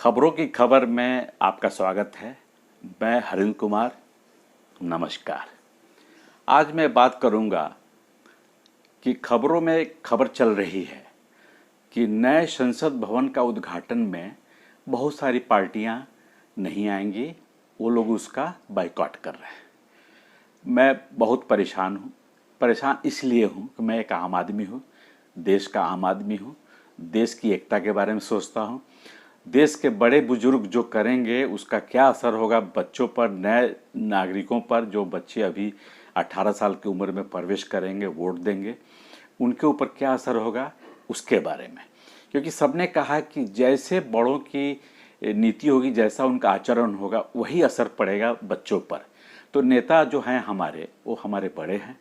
खबरों की खबर में आपका स्वागत है। मैं हरिंद्र कुमार, नमस्कार। आज मैं बात करूंगा कि खबरों में एक खबर चल रही है कि नए संसद भवन का उद्घाटन में बहुत सारी पार्टियां नहीं आएंगी, वो लोग उसका बायकॉट कर रहे हैं। मैं बहुत परेशान हूँ। परेशान इसलिए हूँ कि मैं एक आम आदमी हूँ, देश का आम आदमी हूँ, देश की एकता के बारे में सोचता हूँ। देश के बड़े बुजुर्ग जो करेंगे उसका क्या असर होगा बच्चों पर, नए नागरिकों पर, जो बच्चे अभी 18 साल की उम्र में प्रवेश करेंगे, वोट देंगे, उनके ऊपर क्या असर होगा उसके बारे में। क्योंकि सबने कहा कि जैसे बड़ों की नीति होगी, जैसा उनका आचरण होगा, वही असर पड़ेगा बच्चों पर। तो नेता जो हैं हमारे, वो हमारे बड़े हैं,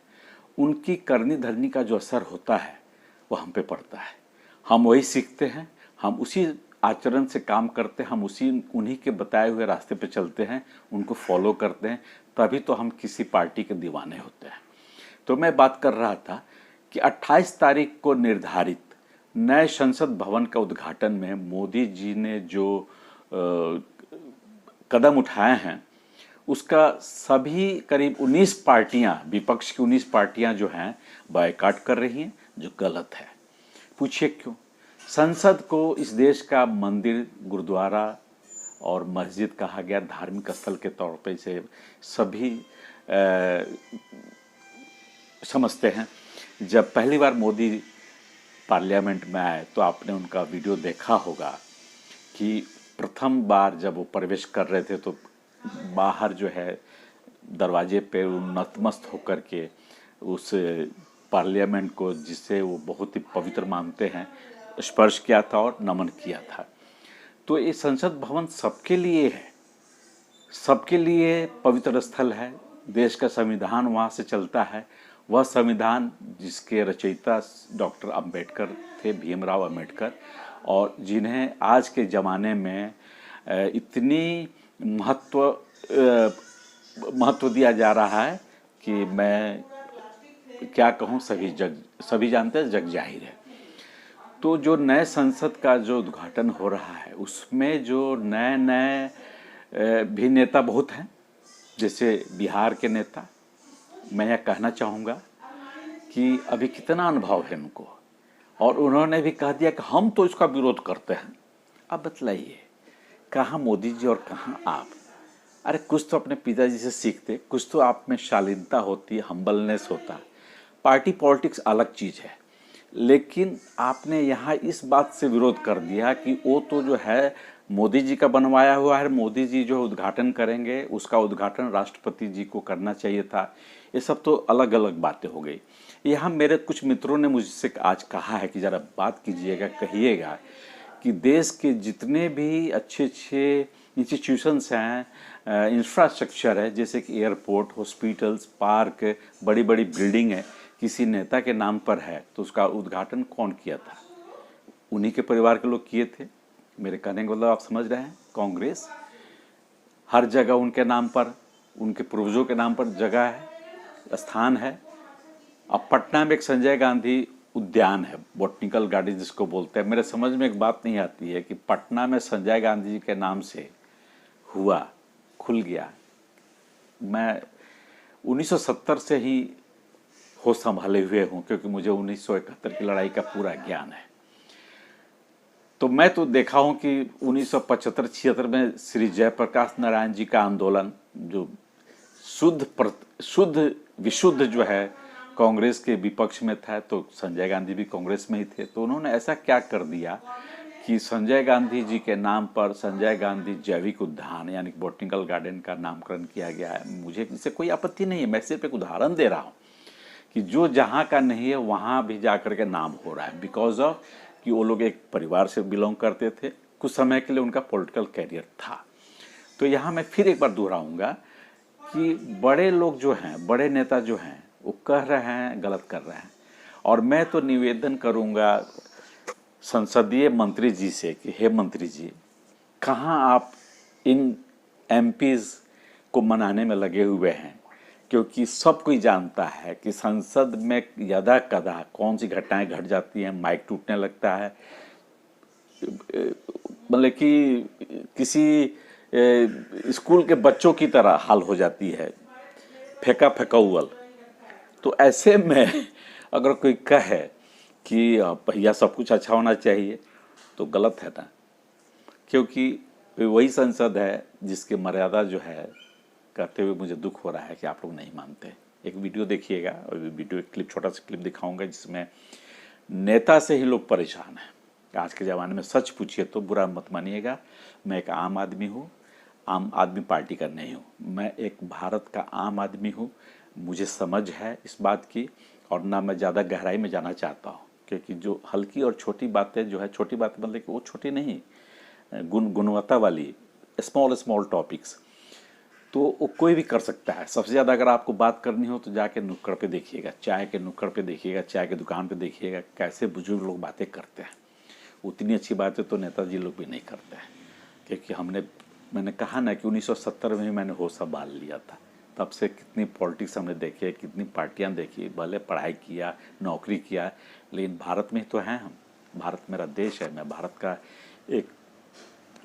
उनकी करनी धरनी का जो असर होता है वो हम पे पड़ता है। हम वही सीखते हैं, हम उसी आचरण से काम करते हैं, हम उन्हीं के बताए हुए रास्ते पे चलते हैं, उनको फॉलो करते हैं, तभी तो हम किसी पार्टी के दीवाने होते हैं। तो मैं बात कर रहा था कि 28 तारीख को निर्धारित नए संसद भवन का उद्घाटन में मोदी जी ने जो कदम उठाए हैं, उसका सभी करीब 19 पार्टियां, विपक्ष की 19 पार्टियां जो हैं बायकॉट कर रही हैं, जो गलत है। पूछिए क्यों? संसद को इस देश का मंदिर, गुरुद्वारा और मस्जिद कहा गया, धार्मिक स्थल के तौर पे इसे सभी समझते हैं। जब पहली बार मोदी पार्लियामेंट में आए तो आपने उनका वीडियो देखा होगा कि प्रथम बार जब वो प्रवेश कर रहे थे तो बाहर जो है दरवाजे पे नतमस्त होकर के उस पार्लियामेंट को, जिसे वो बहुत ही पवित्र मानते हैं, स्पर्श किया था और नमन किया था। तो ये संसद भवन सबके लिए है, सबके लिए पवित्र स्थल है। देश का संविधान वहाँ से चलता है। वह संविधान जिसके रचयिता डॉक्टर अंबेडकर थे, भीमराव अंबेडकर, और जिन्हें आज के ज़माने में इतनी महत्व दिया जा रहा है कि मैं क्या कहूँ, सभी जानते हैं, जग जाहिर है। तो जो नए संसद का जो उद्घाटन हो रहा है उसमें जो नए नए भी नेता बहुत हैं, जैसे बिहार के नेता। मैं यह कहना चाहूँगा कि अभी कितना अनुभव है उनको, और उन्होंने भी कह दिया कि हम तो इसका विरोध करते हैं। अब बतलाइए, कहाँ मोदी जी और कहाँ आप? अरे कुछ तो अपने पिताजी से सीखते, कुछ तो आप में शालीनता होती, हम्बलनेस होता। पार्टी पॉलिटिक्स अलग चीज़ है, लेकिन आपने यहाँ इस बात से विरोध कर दिया कि वो तो जो है मोदी जी का बनवाया हुआ है, मोदी जी जो उद्घाटन करेंगे उसका उद्घाटन राष्ट्रपति जी को करना चाहिए था। ये सब तो अलग अलग बातें हो गई। यहाँ मेरे कुछ मित्रों ने मुझसे आज कहा है कि ज़रा बात कीजिएगा, कहिएगा कि देश के जितने भी अच्छे अच्छे इंस्टीट्यूशंस हैं, इंफ्रास्ट्रक्चर है, जैसे कि एयरपोर्ट, हॉस्पिटल्स, पार्क, बड़ी बड़ी बिल्डिंग है, किसी नेता के नाम पर है तो उसका उद्घाटन कौन किया था? उन्हीं के परिवार के लोग किए थे। मेरे कहने का मतलब आप समझ रहे हैं। कांग्रेस हर जगह उनके नाम पर, उनके पूर्वजों के नाम पर जगह है, स्थान है। अब पटना में एक संजय गांधी उद्यान है, बॉटनिकल गार्डन जिसको बोलते हैं। मेरे समझ में एक बात नहीं आती है कि पटना में संजय गांधी जी के नाम से हुआ, खुल गया। मैं 1970 से ही होश संभाले हुए हूँ, क्योंकि मुझे 1971 की लड़ाई का पूरा ज्ञान है। तो मैं तो देखा हूँ कि 1975-76 में श्री जयप्रकाश नारायण जी का आंदोलन, जो शुद्ध विशुद्ध जो है कांग्रेस के विपक्ष में था, तो संजय गांधी भी कांग्रेस में ही थे। तो उन्होंने ऐसा क्या कर दिया कि संजय गांधी जी के नाम पर संजय गांधी जैविक उद्यान यानी बॉटनिकल गार्डन का नामकरण किया गया है। मुझे इससे कोई आपत्ति नहीं है, मैं सिर्फ एक उदाहरण दे रहा हूँ कि जो जहाँ का नहीं है वहाँ भी जाकर के नाम हो रहा है, बिकॉज ऑफ कि वो लोग एक परिवार से बिलोंग करते थे, कुछ समय के लिए उनका पॉलिटिकल कैरियर था। तो यहाँ मैं फिर एक बार दोहराऊंगा कि बड़े लोग जो हैं, बड़े नेता जो हैं, वो कह रहे हैं, गलत कर रहे हैं। और मैं तो निवेदन करूँगा संसदीय मंत्री जी से कि हे मंत्री जी, कहाँ आप इन एमपीज़ को मनाने में लगे हुए हैं? क्योंकि सब कोई जानता है कि संसद में यदा कदा कौन सी घटनाएं घट जाती हैं। माइक टूटने लगता है, मतलब कि किसी स्कूल के बच्चों की तरह हाल हो जाती है, फेंका फेंकाउल। तो ऐसे में अगर कोई कहे कि भैया सब कुछ अच्छा होना चाहिए तो गलत है ना, क्योंकि वही संसद है जिसके मर्यादा जो है, कहते हुए मुझे दुख हो रहा है कि आप लोग नहीं मानते। एक वीडियो देखिएगा, और वीडियो क्लिप, छोटा सा क्लिप दिखाऊंगा जिसमें नेता से ही लोग परेशान हैं। आज के ज़माने में सच पूछिए तो बुरा मत मानिएगा, मैं एक आम आदमी हूँ, आम आदमी पार्टी का नहीं हूँ, मैं एक भारत का आम आदमी हूँ। मुझे समझ है इस बात की, और ना मैं ज़्यादा गहराई में जाना चाहता हूँ, क्योंकि जो हल्की और छोटी बातें जो है, छोटी बातें मतलब कि वो छोटी नहीं, गुणवत्ता वाली स्मॉल टॉपिक्स, तो वो कोई भी कर सकता है। सबसे ज़्यादा अगर आपको बात करनी हो तो जाके नुक्कड़ पे देखिएगा, चाय के नुक्कड़ पे देखिएगा, चाय की दुकान पे देखिएगा कैसे बुजुर्ग लोग बातें करते हैं। उतनी अच्छी बातें तो नेताजी लोग भी नहीं करते हैं, क्योंकि मैंने कहा ना कि 1970 में ही मैंने होश संभाल लिया था। तब से कितनी पॉलिटिक्स हमने देखे, कितनी पार्टियां देखी, भले पढ़ाई किया, नौकरी किया, लेकिन भारत में तो हैं हम। भारत मेरा देश है, मैं भारत का एक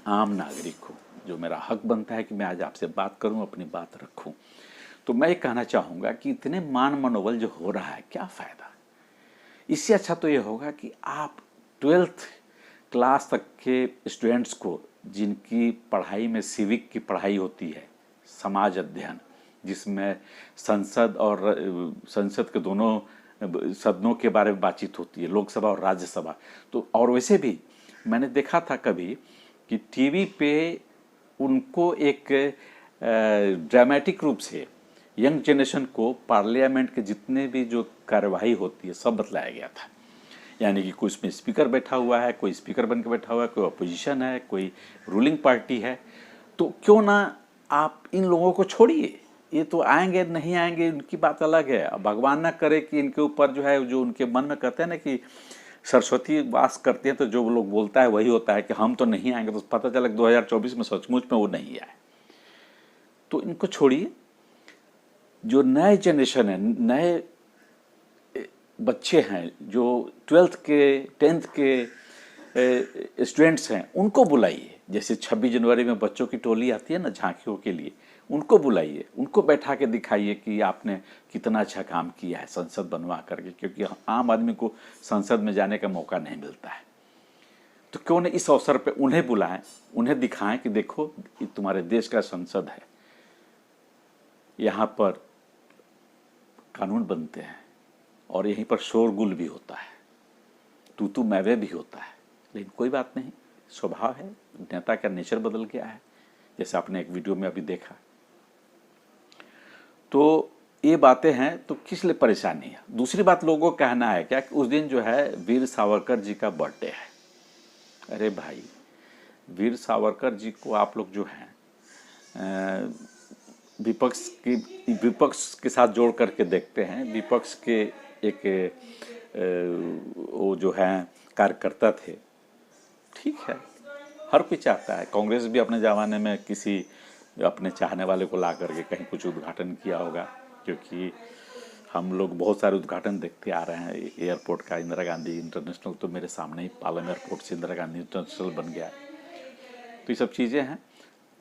आम नागरिक हूँ, जो मेरा हक बनता है कि मैं आज आपसे बात करूँ, अपनी बात रखूँ। तो मैं ये कहना चाहूँगा कि इतने मान मनोबल जो हो रहा है, क्या फ़ायदा। इससे अच्छा तो ये होगा कि आप 12th क्लास तक के स्टूडेंट्स को, जिनकी पढ़ाई में सिविक की पढ़ाई होती है, समाज अध्ययन, जिसमें संसद और संसद के दोनों सदनों के बारे में बातचीत होती है, लोकसभा और राज्यसभा। तो और वैसे भी मैंने देखा था कभी कि टीवी पे उनको एक ड्रामेटिक रूप से यंग जनरेशन को पार्लियामेंट के जितने भी जो कार्यवाही होती है सब बतलाया गया था। यानी कि कोई इसमें स्पीकर बैठा हुआ है, कोई स्पीकर बन के बैठा हुआ है, कोई अपोजिशन है, कोई रूलिंग पार्टी है। तो क्यों ना आप इन लोगों को छोड़िए, ये तो आएंगे नहीं आएंगे उनकी बात अलग है। अब भगवान ना करे कि इनके ऊपर जो है, जो उनके मन में कहते हैं ना कि सरस्वती वास करते हैं, तो जो लोग बोलता है वही होता है कि हम तो नहीं आएंगे। तो पता चला कि 2024 में सचमुच में वो नहीं आए। तो इनको छोड़िए। जो नए जनरेशन है, नए बच्चे हैं, जो 12th के 10th के स्टूडेंट्स हैं, उनको बुलाइए। जैसे 26 जनवरी में बच्चों की टोली आती है ना झांकियों के लिए, उनको बुलाइए, उनको बैठा के दिखाइए कि आपने कितना अच्छा काम किया है संसद बनवा करके, क्योंकि आम आदमी को संसद में जाने का मौका नहीं मिलता है। तो क्यों न इस अवसर पे उन्हें बुलाएं, उन्हें दिखाएं कि देखो ये तुम्हारे देश का संसद है, यहाँ पर कानून बनते हैं और यहीं पर शोरगुल भी होता है, तू मैवे भी होता है। लेकिन कोई बात नहीं, स्वभाव है, नेता का नेचर बदल गया है, जैसे आपने एक वीडियो में अभी देखा। तो ये बातें हैं, तो किस लिए परेशानी है। दूसरी बात लोगों को कहना है क्या कि उस दिन जो है वीर सावरकर जी का बर्थडे है। अरे भाई, वीर सावरकर जी को आप लोग जो हैं विपक्ष के साथ जोड़ करके देखते हैं। विपक्ष के एक वो जो हैं कार्यकर्ता थे। ठीक है, हर कोई चाहता है। कांग्रेस भी अपने ज़माने में किसी अपने चाहने वाले को ला करके कहीं कुछ उद्घाटन किया होगा, क्योंकि हम लोग बहुत सारे उद्घाटन देखते आ रहे हैं। एयरपोर्ट का इंदिरा गांधी इंटरनेशनल तो मेरे सामने ही पालम एयरपोर्ट से इंदिरा गांधी इंटरनेशनल बन गया। तो ये सब चीज़ें हैं।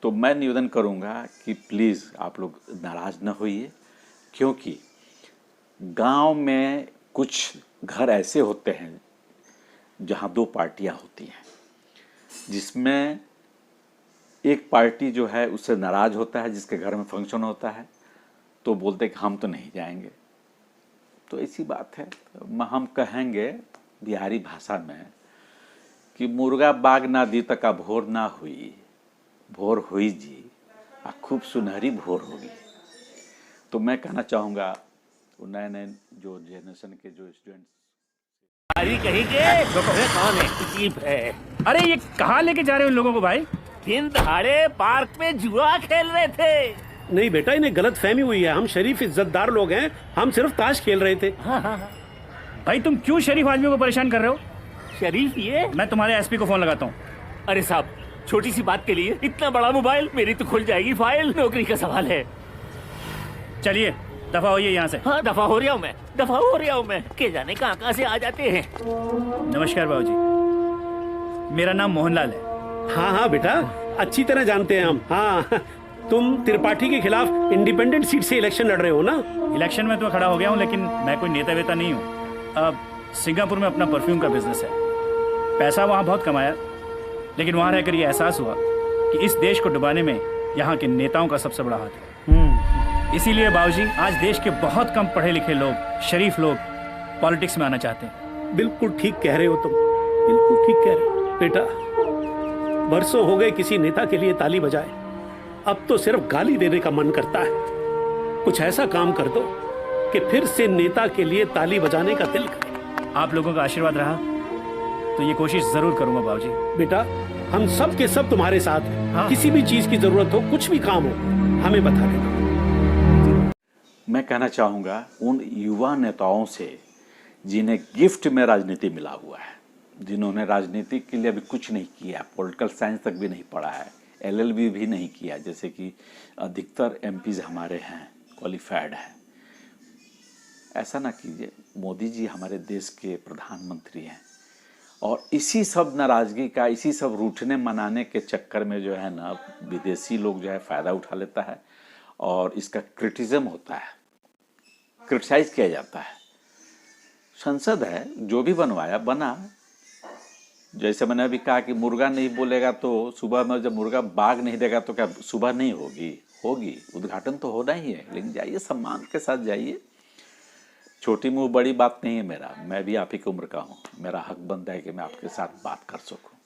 तो मैं निवेदन करूंगा कि प्लीज़ आप लोग नाराज़ न होइए, क्योंकि गांव में कुछ घर ऐसे होते हैं जहां दो पार्टियां होती हैं, जिसमें एक पार्टी जो है उससे नाराज़ होता है, जिसके घर में फंक्शन होता है तो बोलते हैं कि हम तो नहीं जाएंगे। तो ऐसी बात है। हम कहेंगे बिहारी भाषा में कि मुर्गा बाग ना दी तक भोर ना हुई, भोर हुई जी आ खूब सुनहरी भोर होगी। तो मैं कहना चाहूँगा नए नए जो जनरेशन के जो स्टूडेंट्स कहीं के कौन है? जीप है। अरे ये कहाँ लेके जा रहे हो इन लोगों को भाई? दिन दहाड़े पार्क में जुआ खेल रहे थे। नहीं बेटा, इन्हें गलत फहमी हुई है। हम शरीफ इज्जतदार लोग हैं, हम सिर्फ ताश खेल रहे थे। हाँ हाँ हाँ। भाई तुम क्यों शरीफ आदमियों को परेशान कर रहे हो? शरीफ ये? मैं तुम्हारे एसपी को फोन लगाता हूँ। अरे साहब, छोटी सी बात के लिए इतना बड़ा मोबाइल? मेरी तो खुल जाएगी फाइल, नौकरी का सवाल है। चलिए दफा होइए यहाँ से। हाँ दफा हो रहा हूँ मैं। के जाने कहाँ से आ जाते हैं। नमस्कार बाबूजी, मेरा नाम मोहनलाल है। हाँ हाँ बेटा, अच्छी तरह जानते हैं हम। हाँ, तुम त्रिपाठी के खिलाफ इंडिपेंडेंट सीट से इलेक्शन लड़ रहे हो ना? इलेक्शन में तो खड़ा हो गया हूँ, लेकिन मैं कोई नेता वेता नहीं हूँ। अब सिंगापुर में अपना परफ्यूम का बिजनेस है, पैसा वहाँ बहुत कमाया, लेकिन वहाँ रहकर ये एहसास हुआ कि इस देश को डुबाने में यहाँ के नेताओं का सबसे बड़ा हाथ है। इसीलिए बाबूजी, आज देश के बहुत कम पढ़े लिखे लोग, शरीफ लोग पॉलिटिक्स में आना चाहते हैं। बिल्कुल ठीक कह रहे हो तुम, बिल्कुल ठीक कह रहे हो बेटा। बरसों हो गए किसी नेता के लिए ताली बजाए, अब तो सिर्फ गाली देने का मन करता है। कुछ ऐसा काम कर दो कि फिर से नेता के लिए ताली बजाने का दिल करे। आप लोगों का आशीर्वाद रहा तो ये कोशिश जरूर करूंगा बाबूजी। बेटा, हम सब के सब तुम्हारे साथ हैं। हाँ। किसी भी चीज की जरूरत हो, कुछ भी काम हो, हमें बता देना। मैं कहना चाहूँगा उन युवा नेताओं से जिन्हें गिफ्ट में राजनीति मिला हुआ है, जिन्होंने राजनीति के लिए अभी कुछ नहीं किया, पॉलिटिकल साइंस तक भी नहीं पढ़ा है, LLB भी नहीं किया, जैसे कि अधिकतर MPs हमारे हैं, क्वालिफाइड हैं। ऐसा ना कीजिए। मोदी जी हमारे देश के प्रधानमंत्री हैं और इसी सब नाराज़गी का, इसी सब रूठने मनाने के चक्कर में जो है ना, विदेशी लोग जो है फ़ायदा उठा लेता है और इसका क्रिटिसिज्म होता है, क्रिटिसाइज किया जाता है। संसद है, जो भी बनवाया बना। जैसे मैंने अभी कहा कि मुर्गा नहीं बोलेगा तो सुबह में, जब मुर्गा बाग नहीं देगा तो क्या सुबह नहीं होगी? होगी। उद्घाटन तो होना ही है, लेकिन जाइए, सम्मान के साथ जाइए। छोटी मुँह बड़ी बात नहीं है मेरा, मैं भी आप ही की उम्र का हूँ, मेरा हक बनता है कि मैं आपके साथ बात कर सकूँ।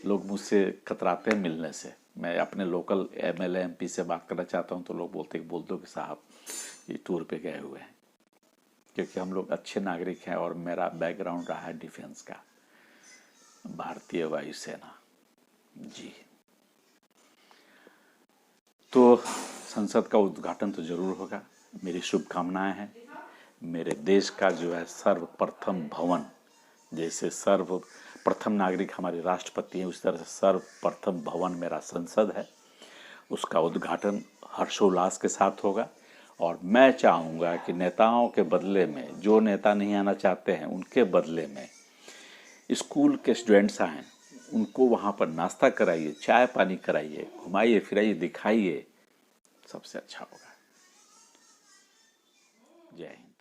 लोग मुझसे कतराते हैं मिलने से। मैं अपने लोकल MLA MP से बात करना चाहता हूँ तो लोग बोलते हैं, बोल दो कि साहब ये टूर पे गए हुए हैं, क्योंकि हम लोग अच्छे नागरिक हैं और मेरा बैकग्राउंड रहा है डिफेंस का, भारतीय वायुसेना जी। तो संसद का उद्घाटन तो जरूर होगा, मेरी शुभकामनाएं हैं। मेरे देश का जो है सर्वप्रथम भवन, जैसे सर्वप्रथम नागरिक हमारे राष्ट्रपति हैं, उस तरह से सर्वप्रथम भवन मेरा संसद है। उसका उद्घाटन हर्षोल्लास के साथ होगा और मैं चाहूँगा कि नेताओं के बदले में, जो नेता नहीं आना चाहते हैं उनके बदले में स्कूल के स्टूडेंट्स आएँ, उनको वहाँ पर नाश्ता कराइए, चाय पानी कराइए, घुमाइए फिराइए, दिखाइए, सबसे अच्छा होगा। जय हिंद।